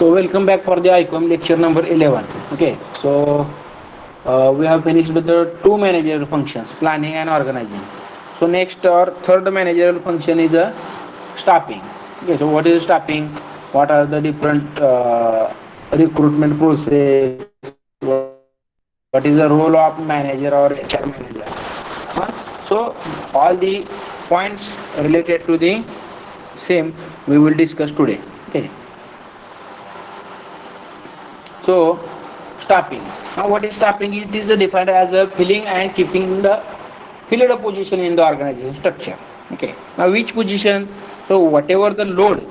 So welcome back for the ICOM lecture number 11. Okay, so we have finished with the two managerial functions, planning and organizing. So next our third managerial function is a staffing. Okay, so what is staffing? What are the different recruitment process? What is the role of manager or HR manager? So all the points related to the same we will discuss today. Okay. So, staffing. Now, what is staffing? It is defined as a filling and keeping the filled position in the organization structure. Okay. Now, which position? So, whatever the load.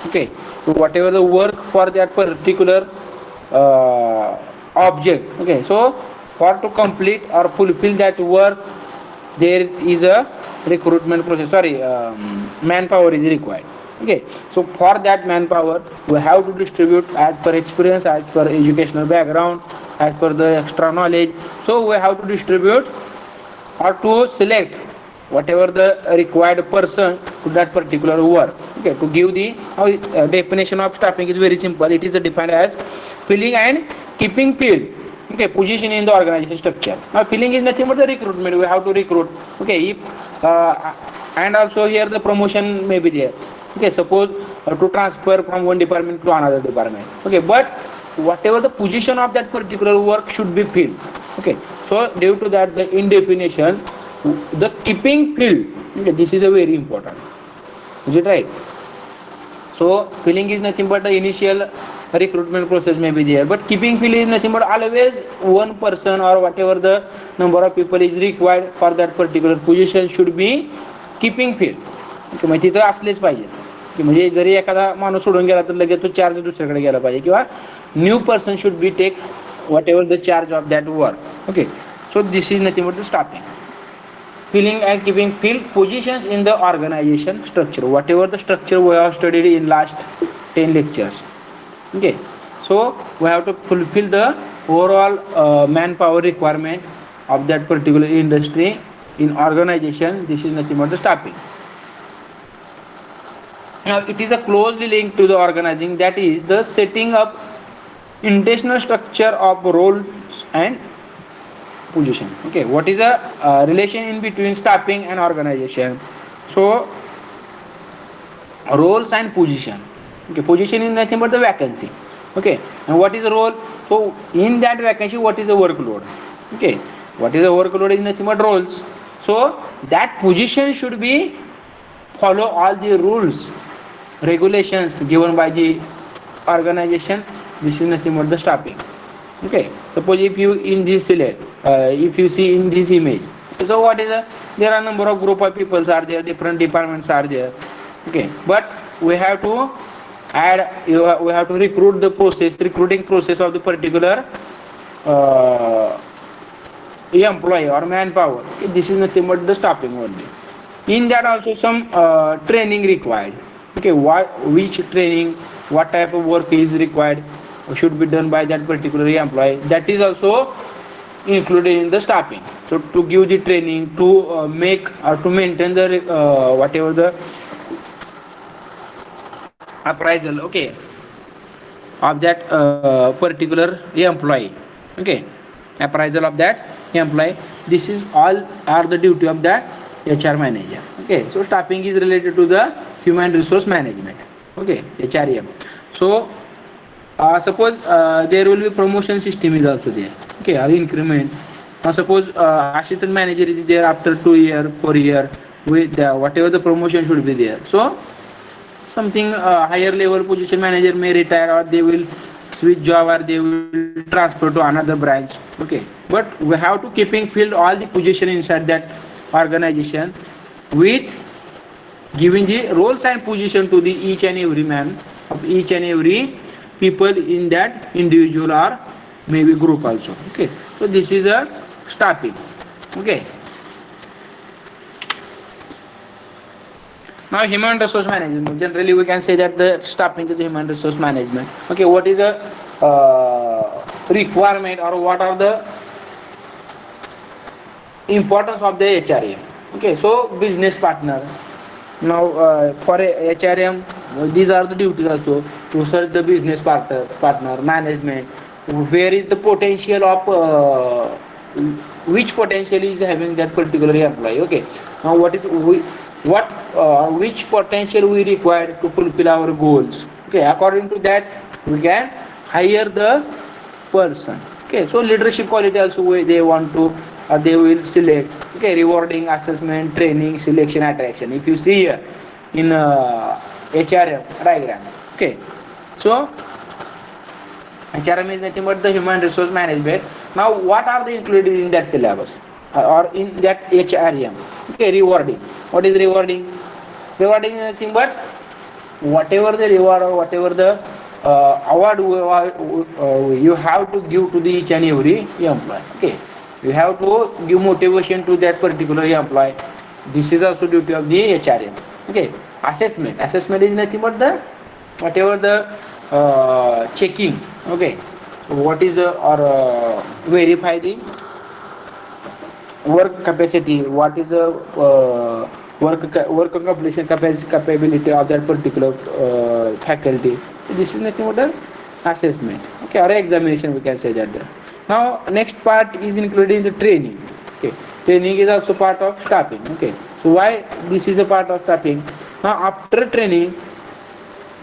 Okay. So, whatever the work for that particular object. Okay. So, for to complete or fulfill that work, there is a recruitment process. Sorry, manpower is required. Okay, so for that manpower we have to distribute as per experience, as per educational background, as per the extra knowledge. So we have to distribute or to select whatever the required person to that particular work. Okay, to give the definition of staffing is very simple. It is defined as filling and keeping filled. Okay, position in the organization structure. Now filling is nothing but the recruitment. We have to recruit. Okay, if and also here the promotion may be there. Okay, suppose to transfer from one department to another department. Okay, but whatever the position of that particular work should be filled. Okay, so due to that the in definition the keeping filled. Okay, this is a very important. Is it right? So filling is nothing but the initial recruitment process may be there, but keeping fill is nothing but always one person or whatever the number of people is required for that particular position should be keeping fill. Okay, म्हणजे तिथं असलेच पाहिजे की म्हणजे जरी एखादा माणूस सोडून गेला तर लगेच तो चार्ज दुसऱ्याकडे गेला पाहिजे किंवा new person should be take whatever the charge of that work. Okay, so this is nothing but the staffing. Filling and keeping filled positions in the organization structure, whatever the structure we have studied in last 10 lectures. Okay, so we have to fulfill the overall manpower requirement of that particular industry in organization. This is nothing but the staffing. Now it is a closely linked to the organizing, that is the setting up intentional structure of roles and position. Okay, what is a relation in between staffing and organization? So roles and position. Okay, position is nothing but the vacancy. Okay, and what is the role? So in that vacancy what is the workload? Okay, what is the workload is nothing but roles. So that position should be follow all the rules, regulations given by the organization. This is nothing but the staffing. Okay, suppose if you in this select if you see in this image, so what is the, there are number of group of people are there, different departments are there. Okay, but we have to add, we have to recruiting process of the particular employee or manpower. Okay, this is nothing but the staffing only. In that also some training required. Okay, which training, what type of work is required should be done by that particular employee, that is also included in the staffing. So to give the training, to make or to maintain the whatever the appraisal, okay, of that particular employee. Okay, appraisal of that employee, this is all are the duty of that HR manager. Okay, so staffing is related to the human resource management. Okay, HRM. So suppose there will be promotion system is also there. Okay, or increment. Now suppose assistant manager is there after 2 year, 4 year, with whatever the promotion should be there. So something higher level position manager may retire, or they will switch job, or they will transfer to another branch. Okay, but we have to keeping filled all the position inside that organization with giving the roles and position to the each and every man of each and every people in that individual or maybe group also. Okay, so this is a staffing. Okay, now human resource management, generally we can say that the staffing is human resource management. Okay, what is the requirement or what are the importance of the HRM? Okay, so business partner, Now, for a HRM, these are the duties also to search the business partner, management, where is the potential of which potential is having that particular employee. Okay, now what which potential we require to fulfill our goals. Okay, according to that we can hire the person. Okay, so leadership quality also they want to they will select. Okay, rewarding, assessment, training, selection, attraction. If you see here in HRM diagram. Okay, so HRM is nothing but the human resource management. Now, what are they included in that syllabus or in that HRM? Okay, rewarding. What is rewarding? Rewarding is nothing but whatever the reward or whatever the award you have to give to the each and every employee. Okay, you have to give motivation to that particular employee. This is also duty of the HRM. Okay, assessment is nothing but the whatever the checking. Okay, so what is or verify the work capacity, what is the work completion capability of that particular faculty. This is nothing but an assessment. Okay, or examination, we can say that there. Now next part is included in the training. Okay, training is also part of staffing. Okay, so why this is a part of staffing? Now after training,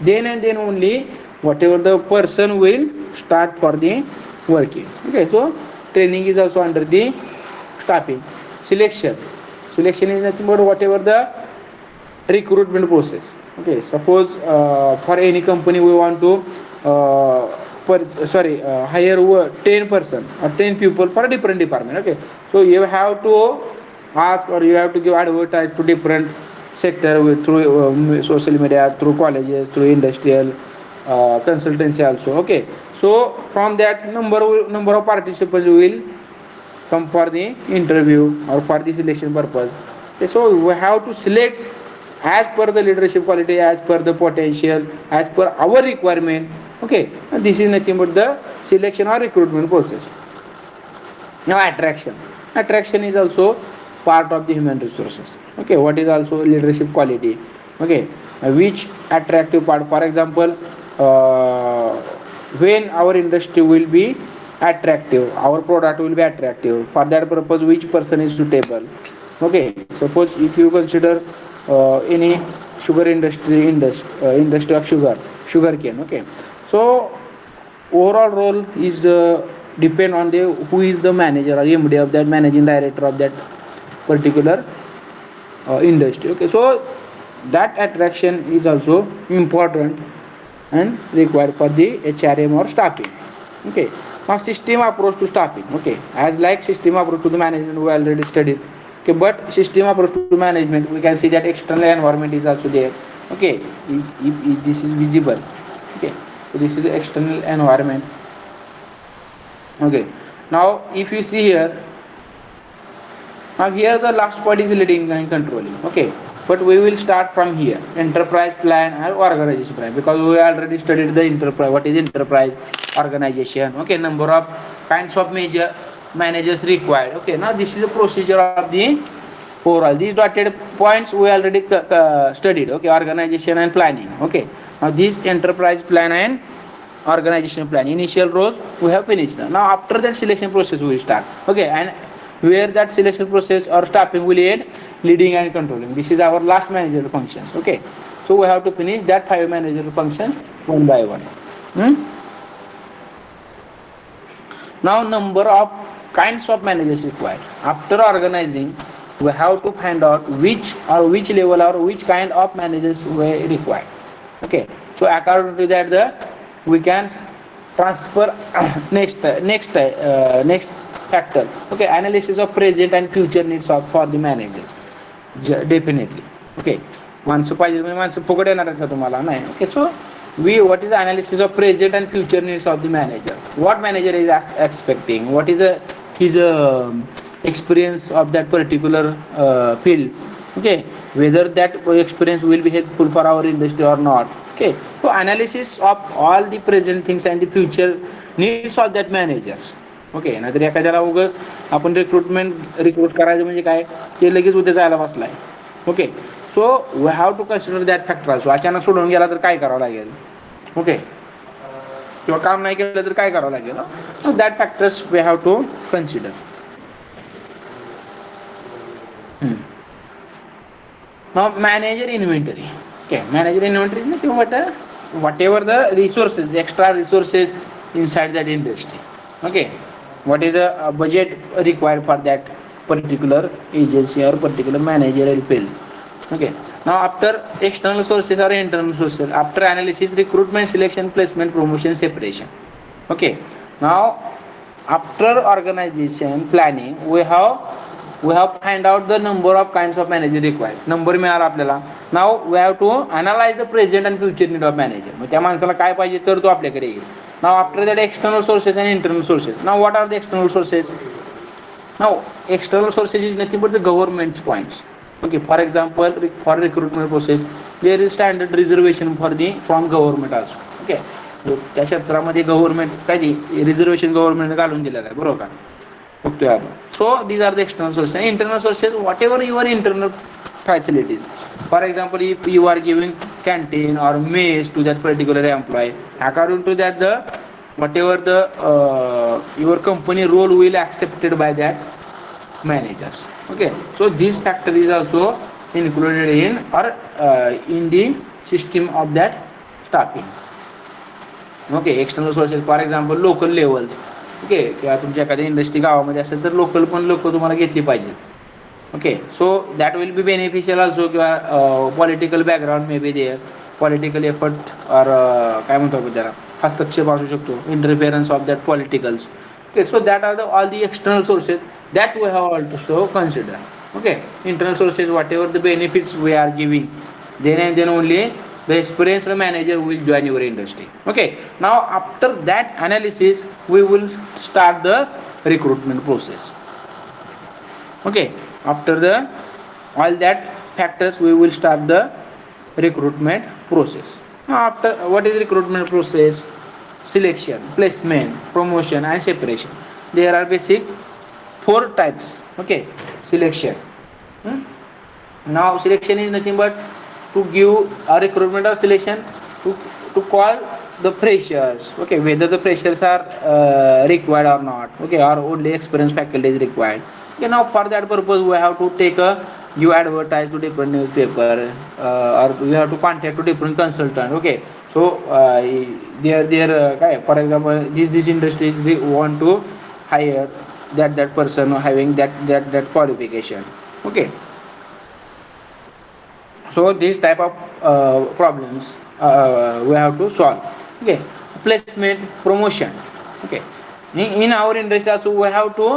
then and then only whatever the person will start for the working. Okay, so training is also under the staffing. Selection is nothing but whatever the recruitment process. Okay, suppose for any company we want to hire 10 person or 10 people for a different department. Okay, so you have to ask or you have to give advertise to different sector with through social media, through colleges, through industrial consultancy also. Okay, so from that number of participants will come for the interview or for the selection purpose. Okay, so we have to select as per the leadership quality, as per the potential, as per our requirement. Okay, and this is nothing but the selection or recruitment process. Now attraction is also part of the human resources. Okay, what is also leadership quality? Okay, which attractive part, for example, when our industry will be attractive, our product will be attractive, for that purpose which person is suitable. Okay, suppose if you consider any sugar industry of sugar cane. Okay, so overall role is depend on the who is the manager or MD of that, managing director of that particular industry. Okay, so that attraction is also important and required for the HRM or staffing. Okay, now system approach to staffing. Okay, as like system approach to the management we already studied. Okay, but system approach to management, we can see that external environment is also there. Okay, if this is visible. Okay, so this is the external environment. Okay, now if you see here, now here the last part is leading and controlling. Okay, but we will start from here, enterprise plan and organization plan, because we already studied the enterprise. What is enterprise, organization? Okay, number of kinds of managers required. Okay, now this is the procedure of the overall. These dotted points we already studied. Okay, organization and planning. Okay, now this enterprise plan and organization plan, initial roles we have finished. Now after that selection process we will start. Okay, and where that selection process or staffing will aid leading and controlling. This is our last managerial functions. Okay, so we have to finish that 5 managerial functions one by one. Now number of kinds of managers required. After organizing, we have to find out which level or which kind of managers we require. Okay, so according to that we can transfer next factor. Okay, analysis of present and future needs for the manager. Definitely. Okay, माणसं पाहिजे म्हणजे माणसं फुकट येणार आहेत का तुम्हाला? नाही. Okay, so what is the analysis of present and future needs of the manager? What manager is expecting? What is his experience of that particular field? Okay, whether that experience will be helpful for our industry or not. Okay, so analysis of all the present things and the future needs of that managers. Okay, नाहीतर एखाद्याला आपण recruit करायचं म्हणजे काय, ते लगेच उद्या जायला बसलाय. Okay, so we have to consider that factor also. अचानक सोडून गेला तर काय करावं लागेल, ओके, किंवा काम नाही केलं तर काय करावं लागेल. That factors we have to consider. Now manager inventory. Okay, manager inventory is nothing but whatever the resources, extra resources inside that industry. Okay, what is the budget required for that particular agency or particular managerial field. Okay, now after external sources or internal sources, after analysis, recruitment, selection, placement, promotion, separation. Okay, now after organization planning, we have find out the number of kinds of manager required. Number मिळाला आपल्याला. Now we have to analyse the present and future need of manager. मग त्या माणसाला काय पाहिजे तर तो आपल्याकडे येईल. Now after that external sources and internal sources. Now what are the external sources. Now external sources is nothing but the government points. Okay, for example for recruitment process there is standard reservation for the from government also. Okay, त्या क्षेत्रामध्ये government काय ती reservation government घालून दिलेलं आहे, बरोबर का. बघतोय आपण. So these are the external sources. Internal sources whatever your internal facilities. For example, if you are giving canteen or mess to that particular employee, according to that the whatever the your company role will accepted by that managers. Okay, so this factor is also included in or in the system of that staffing. Okay, external sources, for example local levels. Okay, किंवा तुमच्या एखाद्या industry गावामध्ये असेल तर local पण लोक तुम्हाला घेतली पाहिजे. Okay, so that will be beneficial also. किंवा political background may be there, political effort और काय म्हणतो आपण त्याला, हस्तक्षेप असू शकतो, interference of that politicals. Okay, so that are the all the external sources that we have also consider. Okay, internal sources whatever the benefits we are giving, then and then only the experienced manager will join your industry. Okay, now after that analysis we will start the recruitment process. Okay, after the all that factors we will start the recruitment process. Now after what is recruitment process? Selection, placement, promotion and separation. There are basic 4 types. Okay, selection. Now selection is nothing but to give a recruitment or selection to call the freshers. Okay, whether the freshers are required or not. Okay, or only experienced faculty is required. Okay, now for that purpose we have to take a you advertise to different newspaper or you have to contact to different consultant. Okay, so for example these industries they want to hire that person having that qualification. Okay, so these type of problems we have to solve. Okay, placement, promotion. Okay, in our industry also we have to,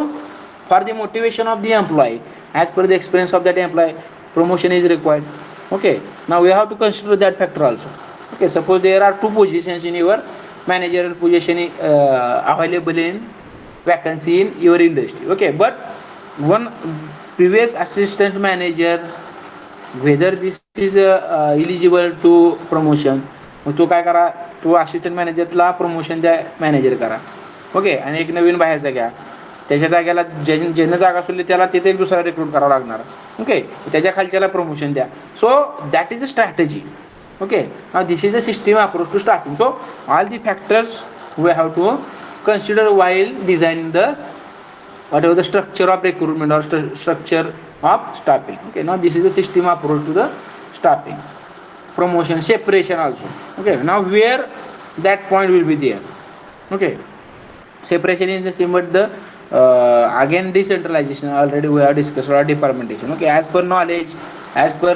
for the motivation of the employee as per the experience of that employee, promotion is required. Okay, now we have to consider that factor also. Okay, suppose there are 2 positions in your managerial position available in vacancy in your industry. Okay, but one previous assistant manager, whether this is eligible to promotion, मग तो काय करा, तो assistant मॅनेजरला promotion द्या, manager करा. Okay, आणि एक नवीन बाहेरचा घ्या, त्याच्या जागेला ज्यांना जागा सोडली त्याला तिथे एक दुसरा रिक्रूट करावा लागणार. ओके, त्याच्या खालच्याला प्रमोशन द्या. So that is a strategy. Okay, this is a system approach to staffing. So all the factors we have to consider while designing the whatever the structure of recruitment or structure of staffing. Okay, now this is the system approach to the staffing. Promotion, separation also. Okay, now where that point will be there. Okay, separation is nothing but the again decentralization. Already we have discussed, or departmentation. Okay, as per knowledge, as per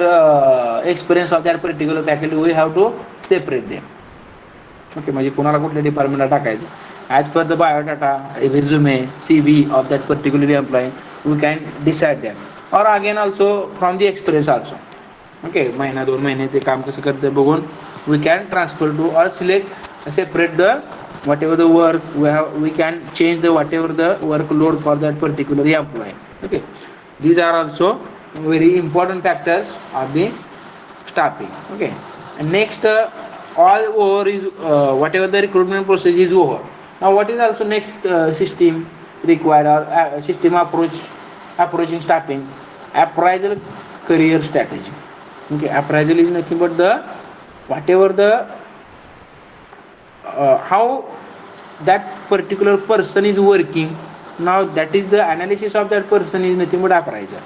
experience of that particular faculty, we have to separate them. Okay, म्हणजे कोणाला कुठल्या डिपार्टमेंटला टाकायचं, as per the biodata, resume, CV of that particular employee, we can decide that. Or again also from the experience also. Okay, महिना 2 महिने ते काम कसं करते बघून we can transfer to or select separate the whatever the work we can change the whatever the workload for that particular employee. Okay, these are also very important factors of the staffing. Okay, and next all over is whatever the recruitment process is over. Now what is also next system required or system approaching staffing? Appraisal, career strategy. Okay, appraisal is nothing but the whatever the how that particular person is working. Now that is the analysis of that person is nothing but appraisal.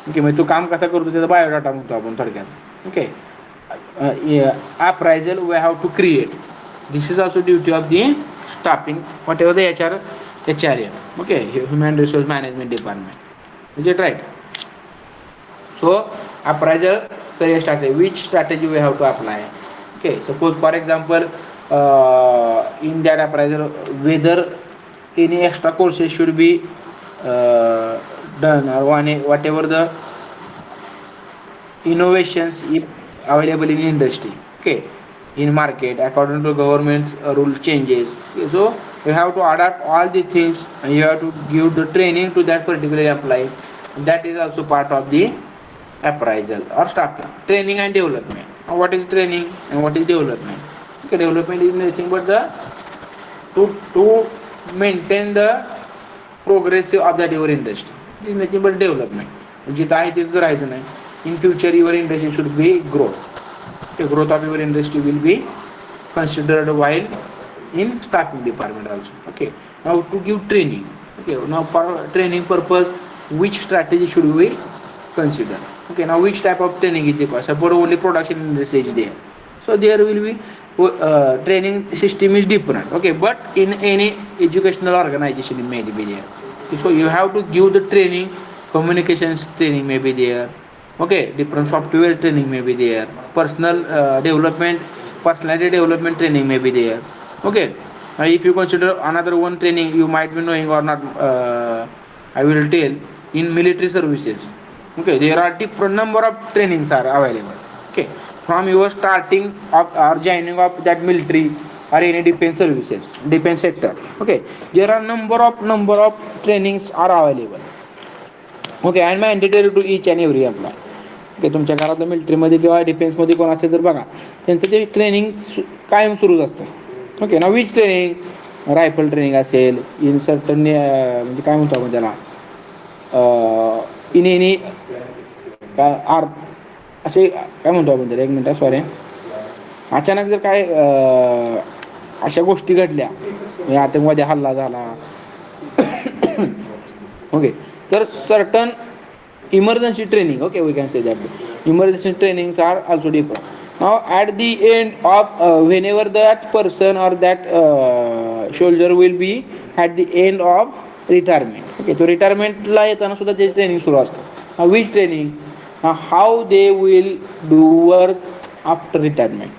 Okay, म्हणजे तो काम कसा करतो त्याचा biodata म्हणतो आपण थोडक्यात. Okay, appraisal we have to create. This is also duty of the staffing, whatever the HRM. Okay, human resource management department. Is it right? So appraisal career strategy, which strategy we have to apply. Okay, suppose for example in that appraisal whether any extra courses should be done, or whatever the innovations if available in industry, okay, in market according to government rule changes. Okay, so you have to adapt all the things and you have to give the training to that particular employee. That is also part of the appraisal or staffing. Training and development. Now, what is training and what is development? Okay, development is nothing but the to maintain the progress of that your industry. It is nothing but development. जिथं आहे तिथं राहायचं नाही. In future your industry should be growth. The growth of your industry will be considered while in staffing department also. Okay, now to give training. Okay, now for training purpose which strategy should we consider? Okay, now which type of training is required? Suppose only production industry is there, so there will be training system is different. Okay, but in any educational organization may be there. So you have to give the training. Communications training may be there. Okay, different software training may be there. Personal development, personality development training may be there. Okay, if you consider another one training you might be knowing or not, I will tell. In military services, okay, there are different number of trainings are available. Okay, from your starting of or joining of that military or any defense services, defense sector. Okay, there are number of trainings are available. Okay, and mandatory to each and every employ. Okay, तुमच्या घरातलं मिलिटरीमध्ये किंवा डिफेन्समध्ये कोण असेल तर बघा त्यांचं ते training कायम सुरूच असतं. ओके, ना विच ट्रेनिंग, रायफल ट्रेनिंग असेल इन सर्टन म्हणजे काय म्हणतो आपण त्याला इन एनी असे काय म्हणतो आपण त्याला, एक मिनटं सॉरी, अचानक जर काय अशा गोष्टी घडल्या म्हणजे आतंकवादी हल्ला झाला. ओके, तर certain emergency training, okay, we can say that emergency trainings are also different. Now at the end of whenever that person or that soldier will be at the end of retirement. Okay, तो retirement ला येताना सुद्धा ते training सुरू असतं. which training, how they will do work after retirement.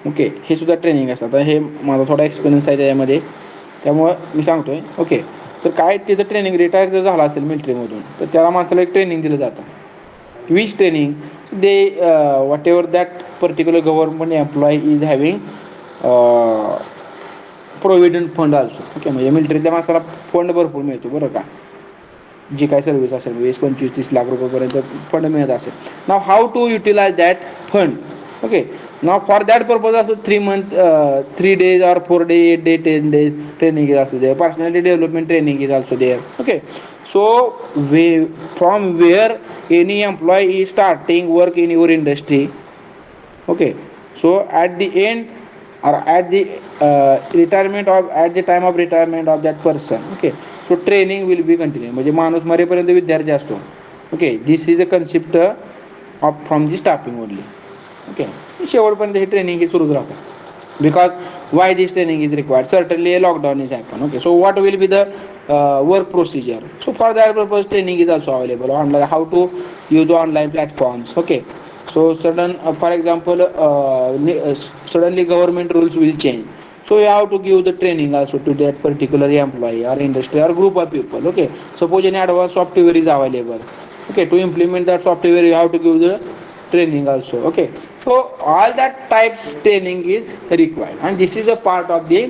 Okay, हे सुद्धा training असतात. हे माझा थोडा एक्सपिरियन्स आहे त्याच्यामध्ये, त्यामुळं मी सांगतोय. ओके, तर काय तिथं ट्रेनिंग रिटायर जर झाला असेल मिलिटरीमधून तर त्याला माणसाला एक ट्रेनिंग दिलं जातं. Which training they whatever that particular government employee is having provident fund also. Okay, म्हणजे मिलिटरीतल्या माणसाला फंड भरपूर मिळतो बरं का, जी काय सर्व्हिस असेल 20-25-30 लाख रुपयेपर्यंत फंड मिळत असेल. Now how to utilise that fund. Okay, now for that purpose also 3 month 3 days or 4 day 8 day 10 days training is also there. Personality development training is also there. Okay, so from where any employee is starting work in your industry. Okay, so at the end or at the at the time of retirement of that person. Okay, so training will be continued. म्हणजे माणूस मरेपर्यंत विद्यार्थी असतो. Okay, this is a concept of from the staffing only. Okay, शेवटपर्यंत हे training हे सुरूच राहतं. Because why this training is required, certainly lockdown is happen. Okay, so what will be the work procedure. So for that purpose training is also available online, how to use online platforms. Okay, so sudden for example suddenly government rules will change, so you have to give the training also to that particular employee or industry or group of people. Okay, suppose any advanced software is available. Okay, to implement that software you have to give the training also. Okay, so all that types training is required and this is a part of the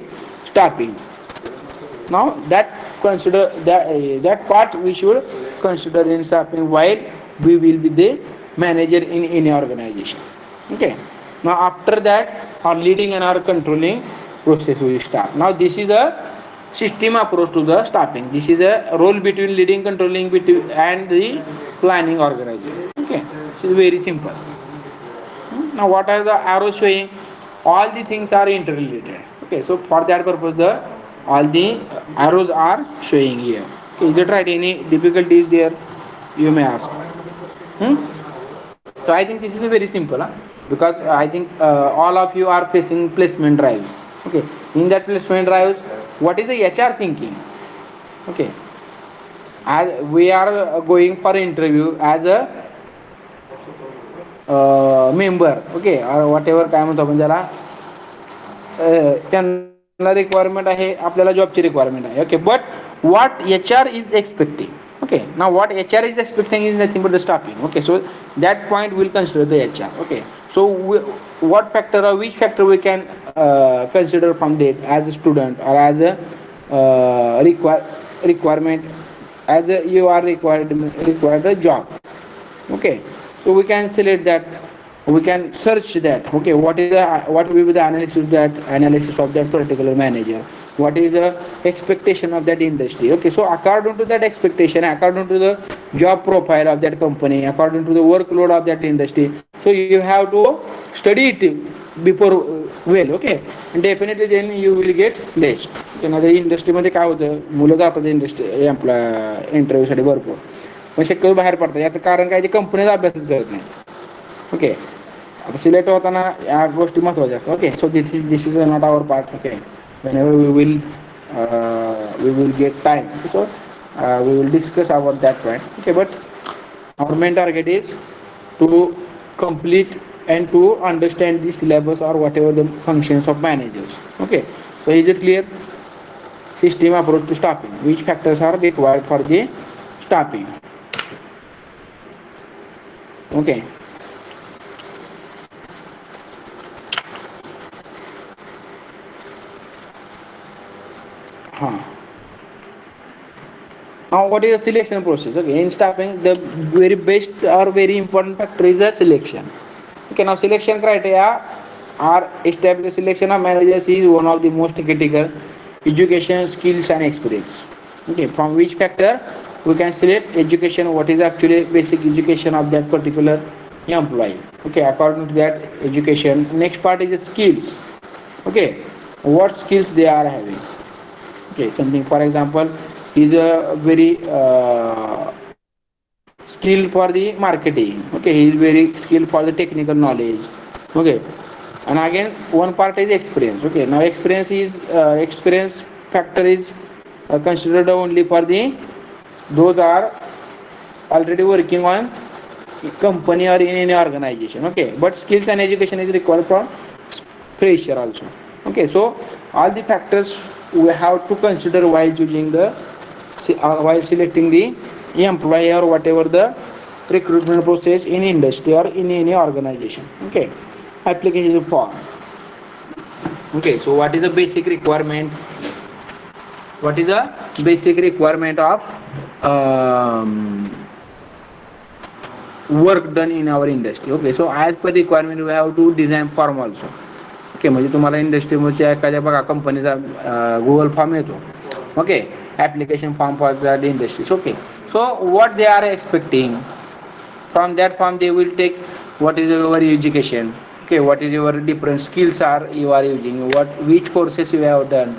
staffing. Now that consider that part we should consider in staffing while we will be the manager in any organization. Okay, now after that our leading and our controlling process will start. Now this is a system approach to the staffing. This is a role between leading, controlling and the planning organization. Okay, this is very simple. Now what are the arrows showing? All the things are interrelated. Okay, so for that purpose the all the arrows are showing here. Okay, is it right? Any difficulties there, you may ask? hmm? So I think this is a very simple, huh? Because I think all of you are facing placement drives. Okay, in that placement drives, what is the HR thinking? Okay, as we are going for interview as a member, okay, or whatever काय म्हणतो आपण त्याला, त्यांना requirement आहे, आपल्याला जॉबची requirement आहे. Okay, but what HR is expecting. Okay, now what HR is expecting is nothing but the staffing. Okay, so that point will consider the HR. Okay, so what factor or which factor we can consider from that as a student or as a requirement, as a, you are required a job. Okay, so we can select that, we can search that. Okay, what is the, what will be the analysis of that particular manager, what is the expectation of that industry. Okay, so according to that expectation, according to the job profile of that company, according to the workload of that industry, so you have to study it before well. Okay, and definitely then you will get placed. त्यानंतर इंडस्ट्रीमध्ये काय होतं, मुलं जातात industry आपला इंटरव्ह्यूसाठी भरपूर, पण शक्यतो बाहेर पडतात. याचं कारण काय, ते कंपनीचा अभ्यासच करत नाही. ओके, आता सिलेक्ट होताना या गोष्टी महत्त्वाच्या असतात. Okay, so this is not our part. Okay, whenever we will get time, so we will discuss about that point. Okay, but our main target is to complete and to understand the syllabus or whatever the functions of managers. Okay, so is it clear? System approach to staffing, which factors are required for the staffing. Okay, now what is the selection process? Okay, in staffing the very best or very important factor is the selection. Okay, now selection criteria are established. Selection of managers is one of the most critical: education, skills and experience. Okay, from which factor we can select education, what is actually basic education of that particular employee. Okay, according to that education, next part is the skills. Okay, what skills they are having. Okay, something for example is a very skilled for the marketing. Okay, he is very skilled for the technical knowledge. Okay, and again one part is experience. Okay, now experience factor is considered only for the those are already working on company or in any organization. Okay, but skills and education is required for fresher also. Okay, so all the factors we have to consider while choosing the while selecting the employee or whatever the recruitment process in industry or in any organization. Okay, application form. Okay, so what is the basic requirement? What is the basic requirement of work done in our industry? Okay, so as per requirement we have to design form also. Okay, म्हणजे तुम्हाला इंडस्ट्रीमध्ये एखाद्या बघा कंपनीचा Google form येतो. Okay, application form for that industries. Okay, so what they are expecting from that form, they will take what is your education. Okay, what is your different skills are you are using, what which courses you have done.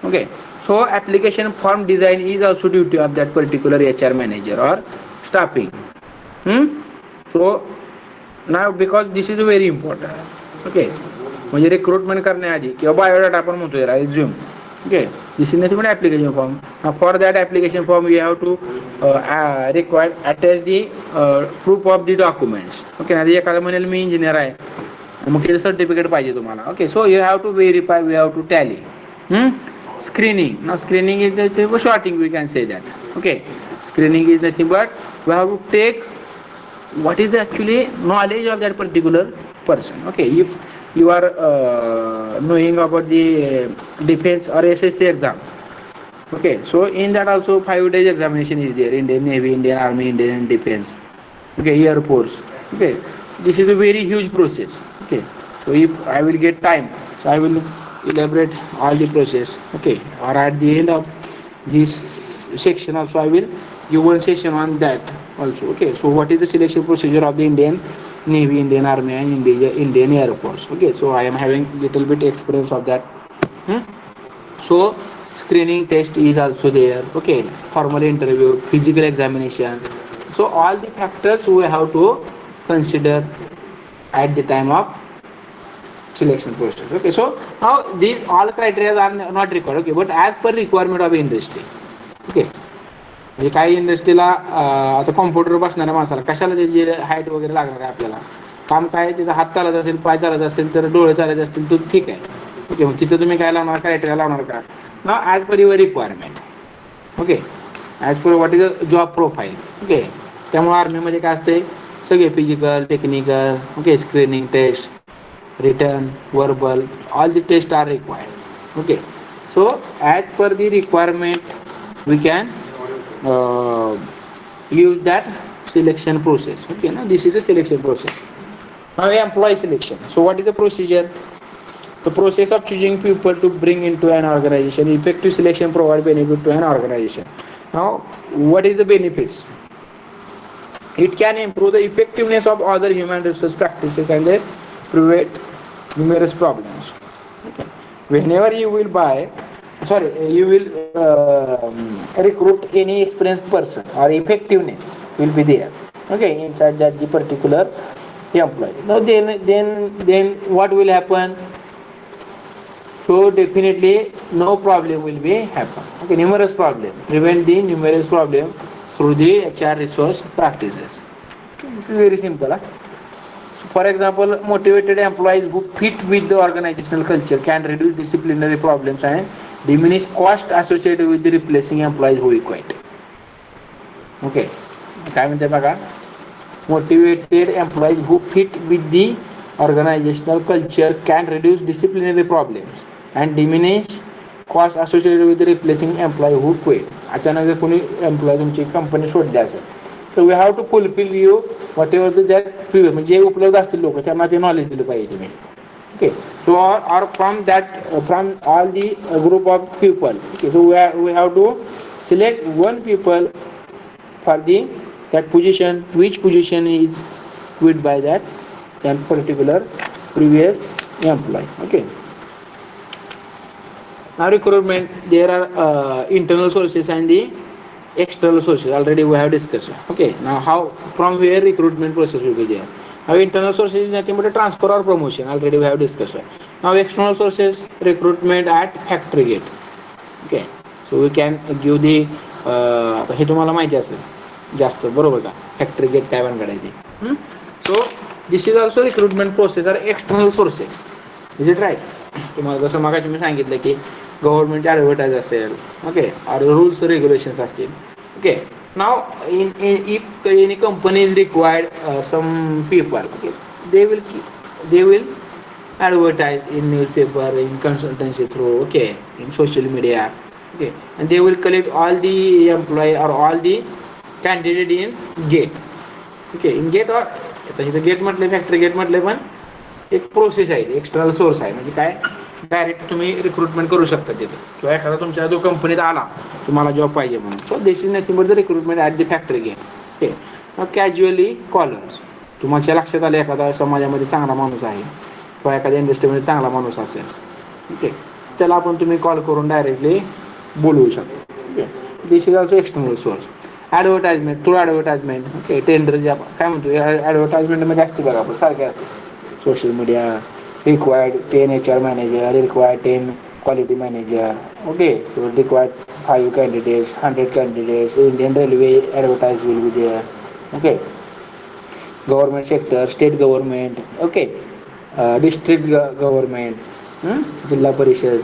Okay, so application form design is also duty of that particular HR manager or staffing. So now because this is very important. Okay, म्हणजे recruitment करण्याआधी किंवा biodata आपण म्हणतोय resume. Okay, this is nothing but application form. For that application form you have to required attach the proof of the documents. Okay, नाही एखादा म्हणेल मी engineer आहे, मग त्याचं सर्टिफिकेट पाहिजे तुम्हाला. Okay, so you have to verify, you have to tally. Screening, now screening is nothing but sorting, we can say that. Okay, screening is nothing but we have to take what is actually knowledge of that particular person. Okay, if you are knowing about the defense or SSC exam, okay, so in that also 5 days examination is there. Indian Navy, Indian Army, Indian Defense, okay, Air Force. Okay, this is a very huge process. Okay, so if I will get time, so I will elaborate all the process. Okay, or at the end of this section also I will give one session on that also. Okay, so what is the selection procedure of the Indian Navy, Indian Army, and Indian Air Force. Okay, so I am having little bit experience of that. Hmm? So screening test is also there. Okay, formal interview, physical examination. So all the factors we have to consider at the time of selection process. Okay, so now these all criteria are not required. Okay, but as per requirement of industry. Okay, म्हणजे काही इंडस्ट्रीला आता computer बसणाऱ्या माणसाला कशाला त्याची height वगैरे लागणार आहे आपल्याला. काम काय त्याचा हात चालत असेल, पाय चालत असेल, तर डोळे चालत असतील तर ठीक आहे. ओके, मग तिथं तुम्ही काय लावणार, क्रायटेरिया लावणार का. ना as per your requirement. Okay, as per what is a job profile. Okay, त्यामुळे आर्मीमध्ये काय असते, सगळे physical, technical, okay, screening test, written, verbal, all the tests are required. Okay, so as per the requirement, we can uh, use that selection process. Okay, now this is a selection process. Now employee selection. So what is the procedure? The process of choosing people to bring into an organization. Effective selection provide benefit to an organization. Now, what is the benefits? It can improve the effectiveness of other human resource practices and they prevent numerous problems. Okay. Whenever you will you will recruit any experienced person or effectiveness will be there. Okay, inside that the particular employee. Now then what will happen? So definitely no problem will be happen. Okay, numerous problem. Prevent the numerous problem through the HR resource practices. This is very simple. Huh? So for example, motivated employees who fit with the organizational culture can reduce disciplinary problems and diminish cost associated with the replacing employees who quit. Okay, काय म्हणते बघा, motivated employees who fit with the organizational culture can reduce disciplinary problems and diminish cost associated with the replacing employee who quit. अचानक जर कोणी employ तुमची company सोडली असेल तर we have to fulfil you whatever the that previous, म्हणजे उपलब्ध असतील लोक त्यांना ते नॉलेज दिलं पाहिजे तुम्ही. Okay, so or from all the group of people. Okay, so we have to select one people for that position, which position is quit by that particular previous employee. Okay, now recruitment, there are internal sources and the external sources, already we have discussed. Okay, now how, from where recruitment process will be there. Now internal sources is nothing but a transfer or promotion, already we have discussed. Now external sources, recruitment at factory gate. Okay, so we can give the हे तुम्हाला माहिती असेल जास्त, बरोबर का, factory gate काय बनगाड आहे ते. So this is also recruitment process are external sources. Is it right. तुम्हाला जसं मागाशी मी सांगितलं की गव्हर्नमेंट ॲडव्हर्टाईज असेल, ओके, आर रूल्स रेग्युलेशन्स असतील. Okay, now if any company is required some people, okay, they will advertise in newspaper, in consultancy through, okay, in social media. Okay, and they will collect all the employee or all the candidate in gate. Okay, in gate or आता gate म्हटलं, factory gate म्हटलं, पण एक process आहे, external source आहे. म्हणजे काय, direct तुम्ही रिक्रुटमेंट करू शकता तिथं, किंवा एखादा तुमच्या जो कंपनीत आला तुम्हाला जॉब पाहिजे म्हणून. So this is nothing but the recruitment at the factory gate. Okay, मग कॅज्युअली कॉलर्स, तुमच्या लक्षात आलं एखादा समाजामध्ये चांगला माणूस आहे किंवा एखाद्या इंडस्ट्रीमध्ये चांगला माणूस असेल, ओके, त्याला आपण तुम्ही कॉल करून डायरेक्टली बोलवू शकतो. Okay, this is also external source. Advertisement, through advertisement. Okay, tender जे आपण काय म्हणतो ॲडव्हर्टाइजमेंटमध्ये असते बघा, आपण सारखे असते. Social media, required 10 HR manager, required 10 quality manager. Okay, so required 5 candidates, 100 candidates. Indian railway advertise will be there. Okay, government sector, state government, okay, district government, Zilla Parishad,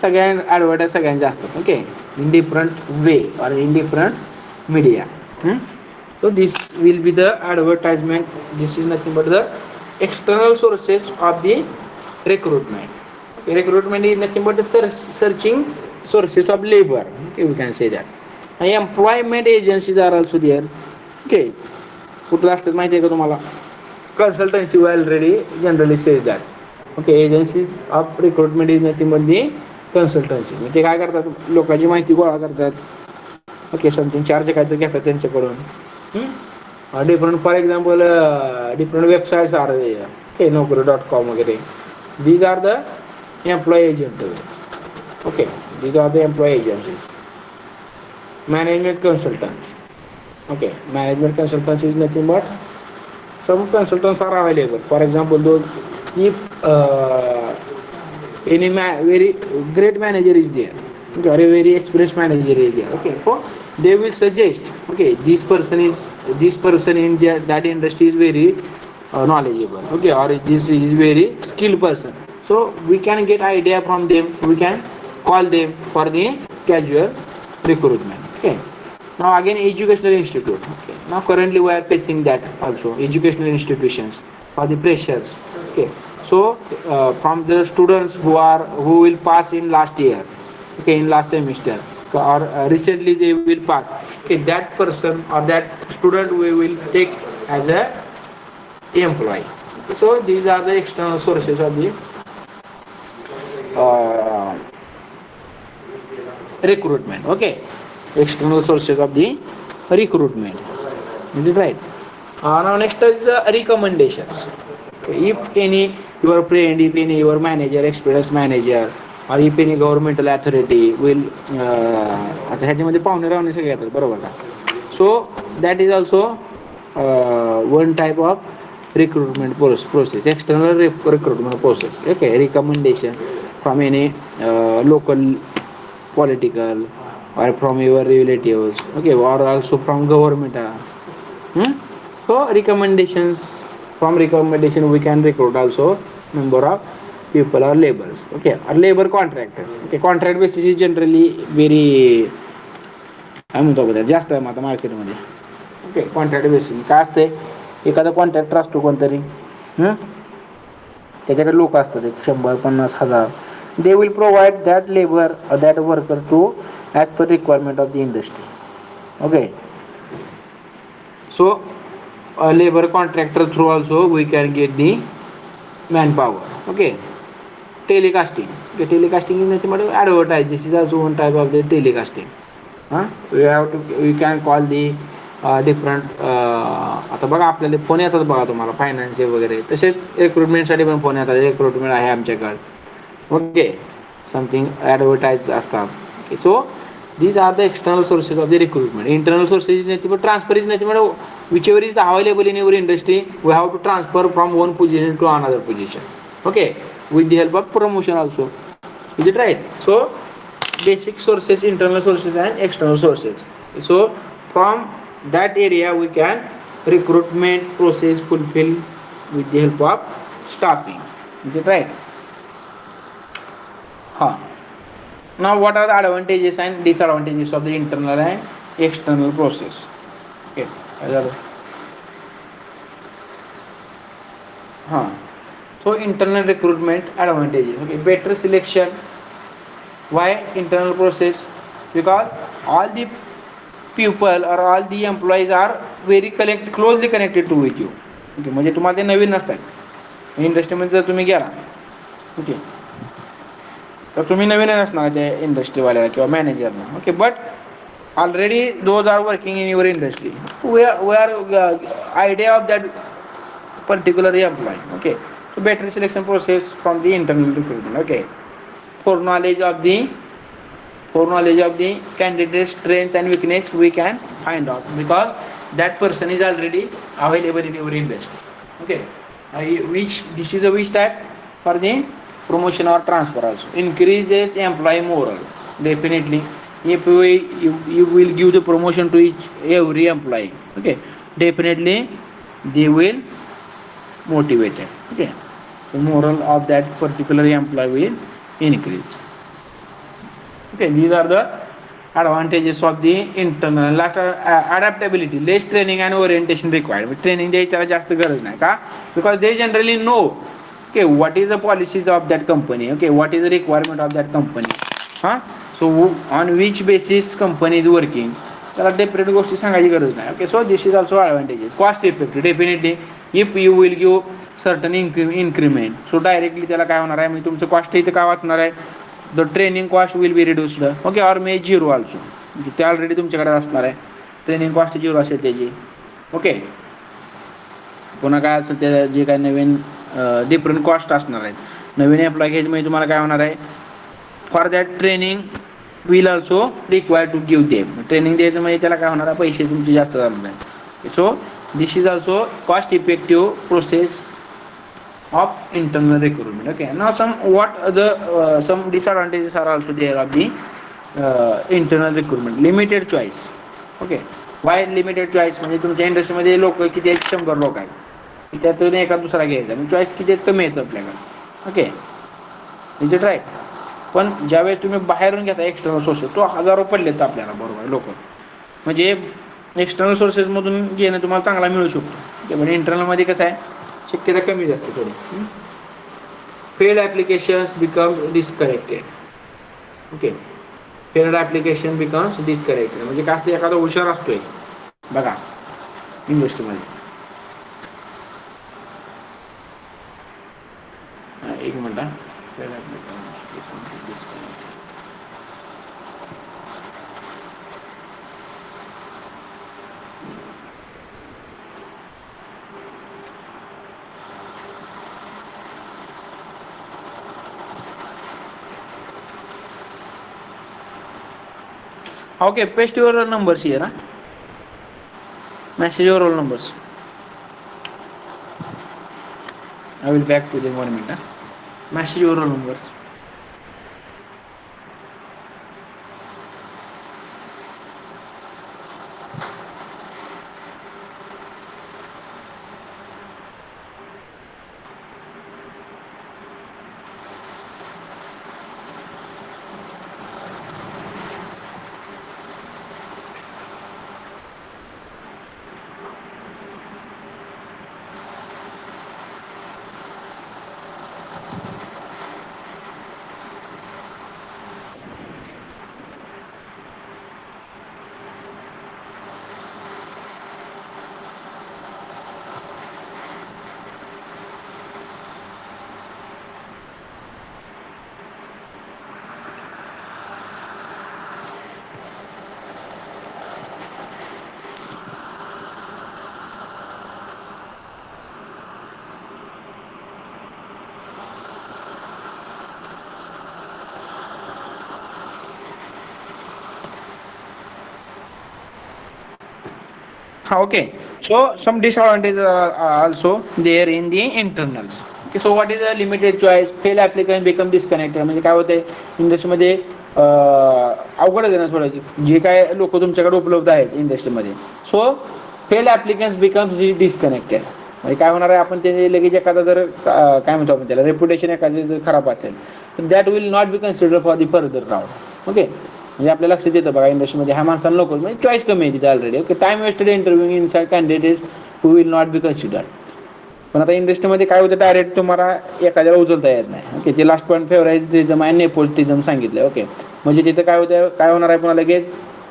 सगळ्या ॲडव्हर्टाईज सगळ्यांच्या असतात. ओके, इन डिफरंट वे और in different media. So this will be the advertisement. This is nothing but the external sources of the recruitment. Recruitment is nothing but the searching sources of labor. Okay, we can say that. And employment agencies are also there. Okay, कुठलं असतात माहिती आहे का तुम्हाला, consultancy already generally says that. Okay, agencies of recruitment is nothing but the consultancy. ते काय करतात, लोकांची माहिती गोळा करतात. ओके, समथिंग चार्ज काहीतरी घेतात त्यांच्याकडून, different, for example, different websites are there. Okay, Naukri.com वगैरे. These are the employee agent. Okay, these are the employee agencies. Management consultants. Okay, management consultants is nothing but some consultants are available. For example, those if any very great manager is there, okay, or a very experienced manager is there. Okay, so they will suggest, okay, this person in that industry is very knowledgeable. Okay, or this is very skilled person. So we can get idea from them. We can call them for the casual recruitment. Okay. Now again, educational institute. Okay. Now currently we are facing that also, educational institutions for the freshers. Okay. So from the students who will pass in last year, okay, in last semester, or recently they will pass. Okay, that person or that student we will take as a employee. So these are the external sources of the recruitment. Okay, external sources of the recruitment. Is it right? Now next is recommendations. Okay, if any your friend, if any your manager, experienced manager, or if any governmental authority will आता ह्याच्यामध्ये पाहुणे राहणे सगळे येतात बरोबर का. So that is also one type of recruitment process, external recruitment process. Okay, recommendation from any local political or from your relatives, okay, or also from government. So from recommendation we can recruit also number of people or laborers. Okay, or labor contractors. Okay, contract basis is generally very काय म्हणतो आपण जास्त आहे आता मार्केटमध्ये. Okay, contract basis काय असते, एखादा कॉन्ट्रॅक्टर असतो कोणतरी, त्याच्याकडे लोक असतात एक 100-50,000. They will provide that labour that worker to as per requirement of the industry. Okay, so labour contractor through also we can get the man power. Okay, telecasting. Okay, telecasting is nothing but advertise. This is also one type of the telecasting. we can call the different आता बघा आपल्याला phone येतात बघा तुम्हाला फायनान्सचे वगैरे, तसेच रिक्रुटमेंटसाठी पण फोन येतात. रिक्रुटमेंट आहे आमच्याकडे. ओके, समथिंग ॲडव्हर्टाईज असतात. Okay, so these are the external sources of the recruitment. Internal sources is nothing but transfer is nothing but whichever is available in your industry, we have to transfer from one position to another position. Okay, with the help of promotion also. Is it right? So basic sources, internal sources and external sources. So from that area we can recruitment process fulfill with the help of staffing. Is it right? Now what are the advantages and disadvantages of the internal and external process? Okay, so internal recruitment advantages. Okay, better selection. Why internal process? Because all the people or all the employees are very closely connected to with you. Okay, म्हणजे तुम्हाला ते नवीन नसतात इंडस्ट्रीमध्ये जर तुम्ही गेला. Okay, तर तुम्ही नवीनच असणार त्या इंडस्ट्रीवाल्याला किंवा मॅनेजरला. Okay, but already those are working in your industry. We are idea of that particular employ. Okay, so better selection process from the internal recruitment. Okay, for knowledge of the candidate's strength and weakness we can find out, because that person is already available in your industry. Okay, this is a which type for the promotion or transfer also. Increases employee morale. Definitely, if you will give the promotion to every employee, okay, definitely they will motivated. Okay, the morale of that particular employee will increase. Okay, these are the advantages of the internal. Last, adaptability. Less training and orientation required. Training द्यायची त्याला जास्त गरज नाही का, because they generally know, okay, what is the policies of that company. Okay, what is the requirement of that company. So on which basis company is working, त्याला different गोष्टी सांगायची गरज नाही. Okay, so this is also advantages. Cost effective. Definitely if you will give certain increment, so directly त्याला काय होणार आहे, म्हणजे तुमचं कॉस्ट इथे काय वाचणार आहे, the training cost will be reduced. Okay, or may zero also. ते ऑलरेडी तुमच्याकडे असणार आहे, ट्रेनिंग कॉस्ट झिरो असेल त्याची. ओके, पुन्हा काय असेल ते जे काही नवीन डिफरंट कॉस्ट असणार आहेत नवीन एम्प्लॉय घ्यायचे म्हणजे तुम्हाला काय होणार आहे for that training will also require to give them training द्यायचं म्हणजे त्याला काय होणार आहे पैसे तुमचे जास्त जाणार आहे सो this is also cost effective process of internal recruitment. Okay, now some disadvantages are also there of the internal recruitment. Limited choice. Okay, why limited choice म्हणजे तुमच्या इंडस्ट्रीमध्ये लोक किती आहेत 100 लोक आहेत त्यातून एका दुसरा घ्यायचा चॉईस किती आहेत कमी आहेत आपल्याकडे ओके इज इट राईट पण ज्यावेळेस तुम्ही बाहेरून घेता एक्सटर्नल सोर्सेस तो हजारो पडलेत आपल्याला बरोबर लोक म्हणजे एक्सटर्नल सोर्सेसमधून घेणं तुम्हाला चांगला मिळू शकतो म्हणजे इंटरनलमध्ये कसं आहे शक्यता कमी जास्त थोडी failed applications become disconnected okay failed application becomes disconnected म्हणजे काय असते एखादा हुशार असतोय बघा इंडस्ट्रीमध्ये एक minute failed application okay paste your roll numbers here message your roll numbers I will back to them 1 minute message your roll numbers okay so some disadvantages are also there in the internals okay so what is a limited choice fail applicant become disconnected म्हणजे काय होतंय इंडस्ट्रीमध्ये अवघड आहे ना थोडं जे काय लोक तुमच्याकडे उपलब्ध आहेत इंडस्ट्रीमध्ये सो फेल ॲप्लिकन्स बिकम्स डिस्कनेक्टेड म्हणजे काय होणार आहे आपण ते लगेच एखादा जर काय म्हणतो आपण त्याला रेप्युटेशन एखादं जर खराब असेल तर that will not be consider for the further round okay म्हणजे आपल्या लक्षात येतं बघा इंडस्ट्रीमध्ये ह्या माणसाला नको म्हणजे चॉईस कमी आहे तिथे already okay time wasted interviewing inside candidates who will not be considered पण आता इंडस्ट्रीमध्ये काय होतं डायरेक्ट तुम्हाला एखाद्याला उचलता येत नाही ओके ते लास्ट पॉईंट फेवरायटिझम आहे नेपोटिझम सांगितलं ओके म्हणजे तिथं काय होतं काय होणार आहे पुन्हा लगेच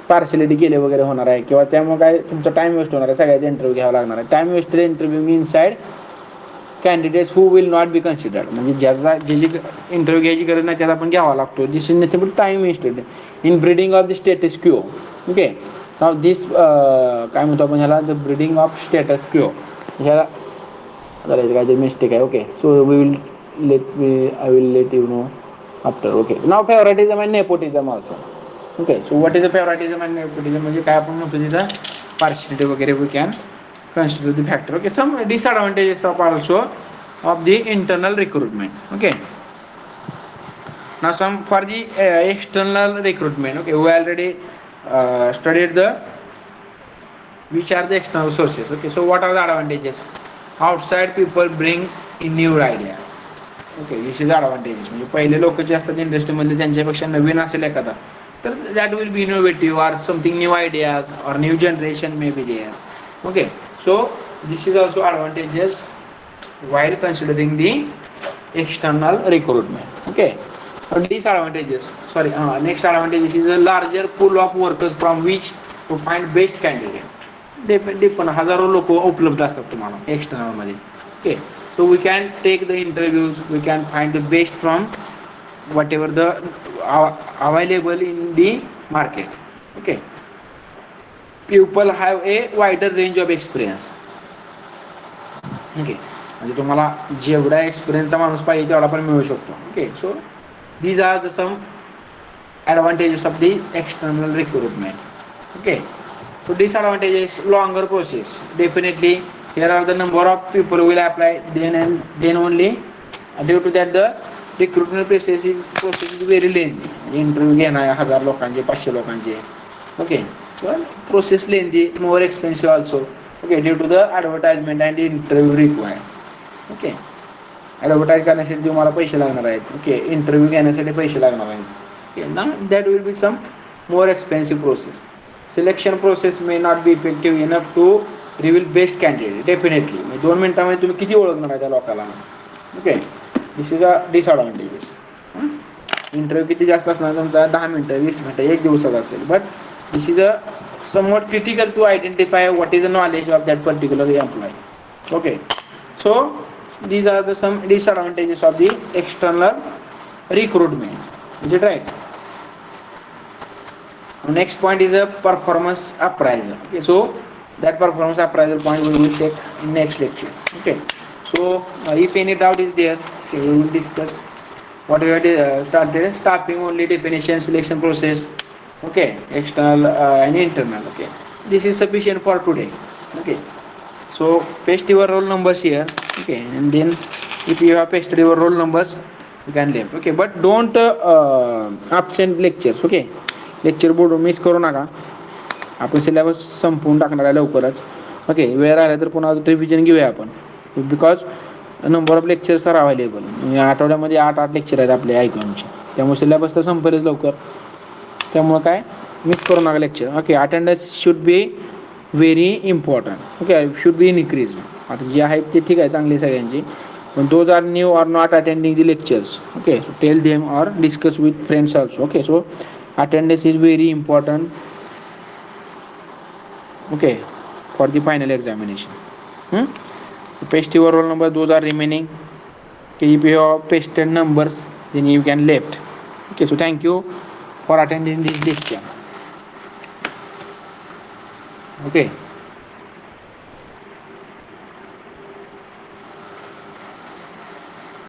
पार्शलिटी केले वगैरे होणार आहे किंवा त्यामुळे काय तुमचा टाइम वेस्ट होणार आहे सगळ्याचा इंटरव्ह्यू घ्यावा लागणार आहे time wasted interviewing inside candidates who will not be considered म्हणजे ज्याचा ज्याची इंटरव्ह्यू घ्यायची गरज नाही त्याला आपण घ्यावा लागतो this is nothing but time wasted in breeding of the status quo okay now this काय म्हणतो आपण ह्याला the breeding of status quo ह्याला काहीतरी मिस्टेक आहे okay so we will I will let you know after okay now favouritism and nepotism also okay so what is a favouritism and nepotism म्हणजे काय आपण म्हणतो तिथं पार्शिलिटी वगैरे we can consider the factor okay some disadvantages of also of the internal recruitment okay now some for the external recruitment okay we already studied the which are the external sources okay so what are the advantages outside people bring in new ideas okay this is advantages म्हणजे पहिले लोक जे असतात इंडस्ट्रीमध्ये त्यांच्यापेक्षा नवीन असेल एखादा तर that will be innovative or something new ideas or new generation may be there okay so this is also advantages while considering the external recruitment okay disadvantages sorry next advantage is a larger pool of workers from which to find best candidate पण हजारो लोक उपलब्ध असतात तुम्हाला external मध्ये okay so we can take the interviews we can find the best from whatever the available in the market okay people have a wider range of experience okay, म्हणजे तुम्हाला जेवढा एक्सपिरियन्सचा माणूस पाहिजे तेवढा पण मिळू शकतो. Okay, so these are the some advantages of the external recruitment. Okay, so disadvantages: longer process. Definitely here are the number of people will apply, then only due to that the recruitment process is very lengthy. Interview घेणार 1000 लोकांचे 500 लोकांचे. Okay, so process lengthy, more expensive also. Okay, due to the advertisement and interview required. Okay, advertise करण्यासाठी तुम्हाला पैसे लागणार आहेत. Okay, interview घेण्यासाठी पैसे लागणार आहेत. ओके, ना that will be some more expensive process. Selection process may not be effective enough to reveal best candidate. Definitely म्हणजे 2 मिनिटांमध्ये तुम्ही किती ओळखणार आहे त्या लोकांना. Okay, this is a disadvantages. Interview किती जास्त असणार तुमचा, 10 मिनटं 20 मिनटं 1 दिवसाचा असेल, but this is a somewhat critical to identify what is the knowledge of that particular employee. Okay, so these are the some disadvantages of the external recruitment. Is it right? Next point is a performance appraisal. Okay, so that performance appraisal point we will take in next lecture. Okay, so if any doubt is there, okay, we will discuss what we have started. Staffing only, definition, selection process. Okay, external and internal. Okay, this is sufficient for today. Okay, so paste your roll numbers here. Okay, and then if you have pasted your roll numbers you can leave. Okay, but don't absent lectures. Okay, lecture board miss करू नका. आपण syllabus संपवून टाकणार आहे लवकरच. Okay, वेळ राहिला तर पुन्हा रिव्हिजन घेऊया आपण, because number of lectures are available. आठवड्यामध्ये 8 लेक्चर आहेत आपले ऐकूनचे, त्यामुळे सिलेबस तर संपेलच लवकर. त्यामुळं काय मिस करू नका lecture. Okay, attendance should be very important. Okay, should be increase. आता जे आहेत ते ठीक आहे, चांगली सगळ्यांची, पण those are new or not attending the lectures. Okay, so tell them or discuss with friends also. Okay, so attendance is very important. Okay, for the final examination. So paste your roll number, those are remaining. Okay, if you have pasted numbers then you can left. Okay, so thank you for attending this lecture. Okay.